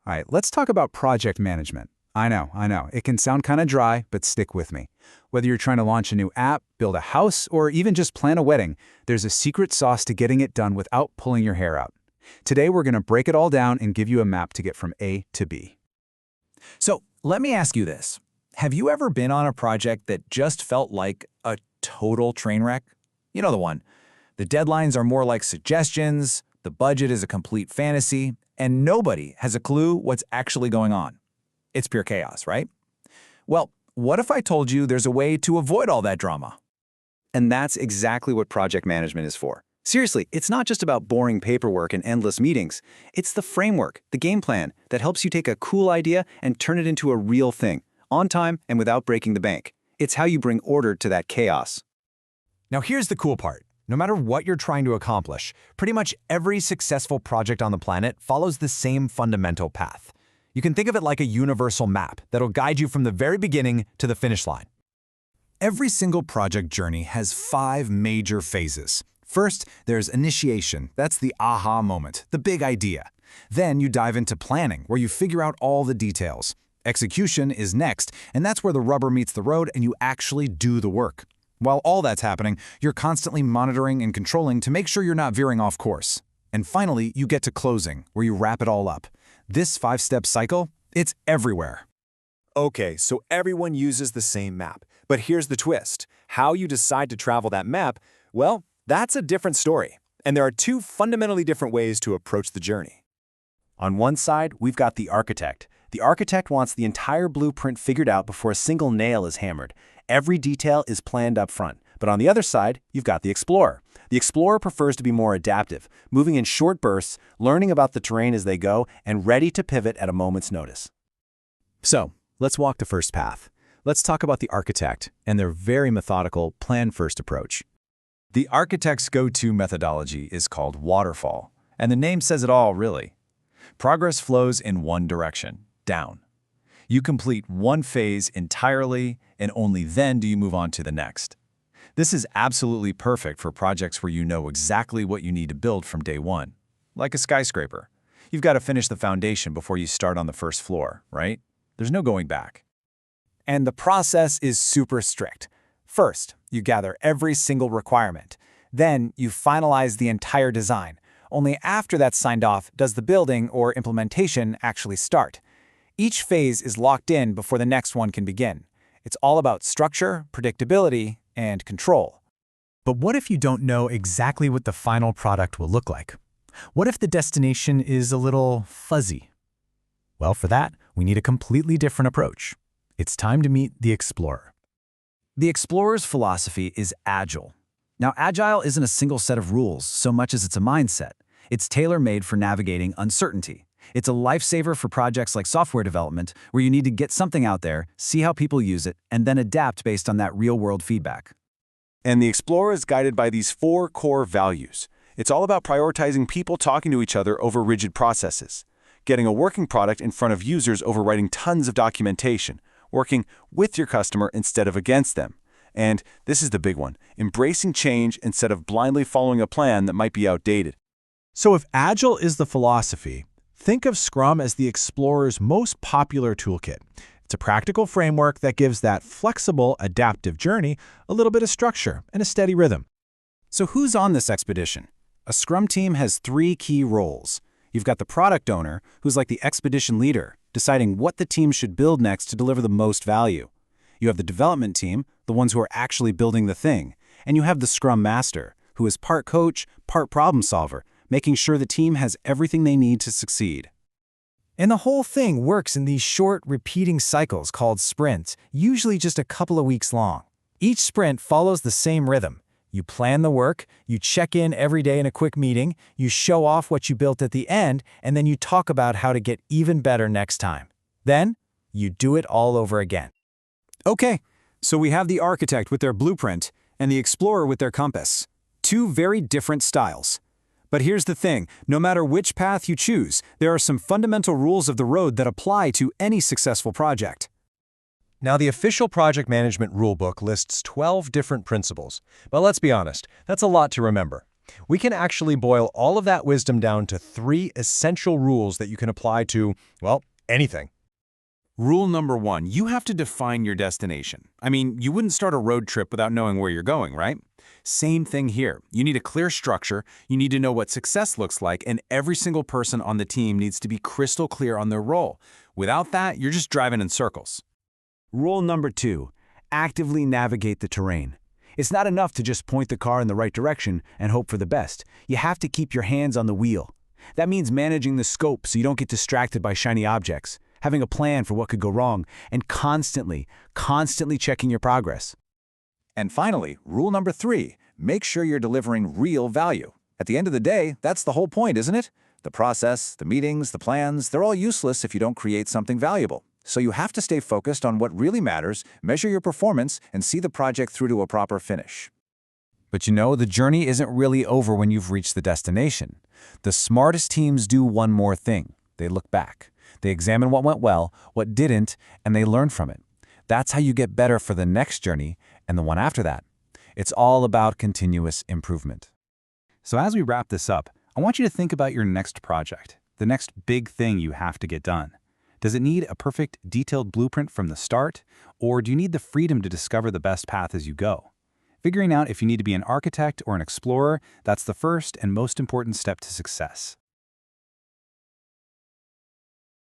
All right, let's talk about project management. I know. It can sound kind of dry, but stick with me. Whether you're trying to launch a new app, build a house, or even just plan a wedding, there's a secret sauce to getting it done without pulling your hair out. Today, we're going to break it all down and give you a map to get from A to B. So let me ask you this. Have you ever been on a project that just felt like a total train wreck? You know the one. The deadlines are more like suggestions, the budget is a complete fantasy, and nobody has a clue what's actually going on. It's pure chaos, right? Well, what if I told you there's a way to avoid all that drama? And that's exactly what project management is for. Seriously, it's not just about boring paperwork and endless meetings. It's the framework, the game plan, that helps you take a cool idea and turn it into a real thing, on time and without breaking the bank. It's how you bring order to that chaos. Now here's the cool part. No matter what you're trying to accomplish, pretty much every successful project on the planet follows the same fundamental path. You can think of it like a universal map that'll guide you from the very beginning to the finish line. Every single project journey has 5 major phases. First, there's initiation. That's the aha moment, the big idea. Then you dive into planning, where you figure out all the details. Execution is next, and that's where the rubber meets the road and you actually do the work. While all that's happening, you're constantly monitoring and controlling to make sure you're not veering off course. And finally, you get to closing, where you wrap it all up. This 5-step cycle, it's everywhere. Okay, so everyone uses the same map. But here's the twist. How you decide to travel that map, well, that's a different story. And there are 2 fundamentally different ways to approach the journey. On one side, we've got the architect. The architect wants the entire blueprint figured out before a single nail is hammered. Every detail is planned up front. But on the other side, you've got the explorer. The explorer prefers to be more adaptive, moving in short bursts, learning about the terrain as they go, and ready to pivot at a moment's notice. So, let's walk the first path. Let's talk about the architect and their very methodical plan-first approach. The architect's go-to methodology is called Waterfall, and the name says it all, really. Progress flows in one direction, down. You complete one phase entirely, and only then do you move on to the next. This is absolutely perfect for projects where you know exactly what you need to build from day one. Like a skyscraper. You've got to finish the foundation before you start on the first floor, right? There's no going back. And the process is super strict. First, you gather every single requirement. Then, you finalize the entire design. Only after that's signed off does the building or implementation actually start. Each phase is locked in before the next one can begin. It's all about structure, predictability, and control. But what if you don't know exactly what the final product will look like? What if the destination is a little fuzzy? Well, for that, we need a completely different approach. It's time to meet the explorer. The explorer's philosophy is Agile. Now, Agile isn't a single set of rules so much as it's a mindset. It's tailor-made for navigating uncertainty. It's a lifesaver for projects like software development, where you need to get something out there, see how people use it, and then adapt based on that real-world feedback. And the explorer is guided by these 4 core values. It's all about prioritizing people talking to each other over rigid processes, getting a working product in front of users over writing tons of documentation, working with your customer instead of against them. And this is the big one, embracing change instead of blindly following a plan that might be outdated. So if Agile is the philosophy, think of Scrum as the explorer's most popular toolkit. It's a practical framework that gives that flexible, adaptive journey a little bit of structure and a steady rhythm. So who's on this expedition? A Scrum team has 3 key roles. You've got the product owner, who's like the expedition leader, deciding what the team should build next to deliver the most value. You have the development team, the ones who are actually building the thing. And you have the Scrum master, who is part coach, part problem solver, making sure the team has everything they need to succeed. And the whole thing works in these short, repeating cycles called sprints, usually just a couple of weeks long. Each sprint follows the same rhythm. You plan the work, you check in every day in a quick meeting, you show off what you built at the end, and then you talk about how to get even better next time. Then, you do it all over again. Okay, so we have the architect with their blueprint and the explorer with their compass. 2 very different styles. But here's the thing, no matter which path you choose, there are some fundamental rules of the road that apply to any successful project. Now, the official project management rulebook lists 12 different principles, but let's be honest, that's a lot to remember. We can actually boil all of that wisdom down to 3 essential rules that you can apply to, well, anything. Rule number 1, you have to define your destination. I mean, you wouldn't start a road trip without knowing where you're going, right? Same thing here. You need a clear structure, you need to know what success looks like, and every single person on the team needs to be crystal clear on their role. Without that, you're just driving in circles. Rule number 2, actively navigate the terrain. It's not enough to just point the car in the right direction and hope for the best. You have to keep your hands on the wheel. That means managing the scope so you don't get distracted by shiny objects, having a plan for what could go wrong, and constantly checking your progress. And finally, rule number 3, make sure you're delivering real value. At the end of the day, that's the whole point, isn't it? The process, the meetings, the plans, they're all useless if you don't create something valuable. So you have to stay focused on what really matters, measure your performance, and see the project through to a proper finish. But you know, the journey isn't really over when you've reached the destination. The smartest teams do one more thing. They look back. They examine what went well, what didn't, and they learn from it. That's how you get better for the next journey and the one after that. It's all about continuous improvement. So as we wrap this up, I want you to think about your next project, the next big thing you have to get done. Does it need a perfect, detailed blueprint from the start, or do you need the freedom to discover the best path as you go? Figuring out if you need to be an architect or an explorer, that's the first and most important step to success.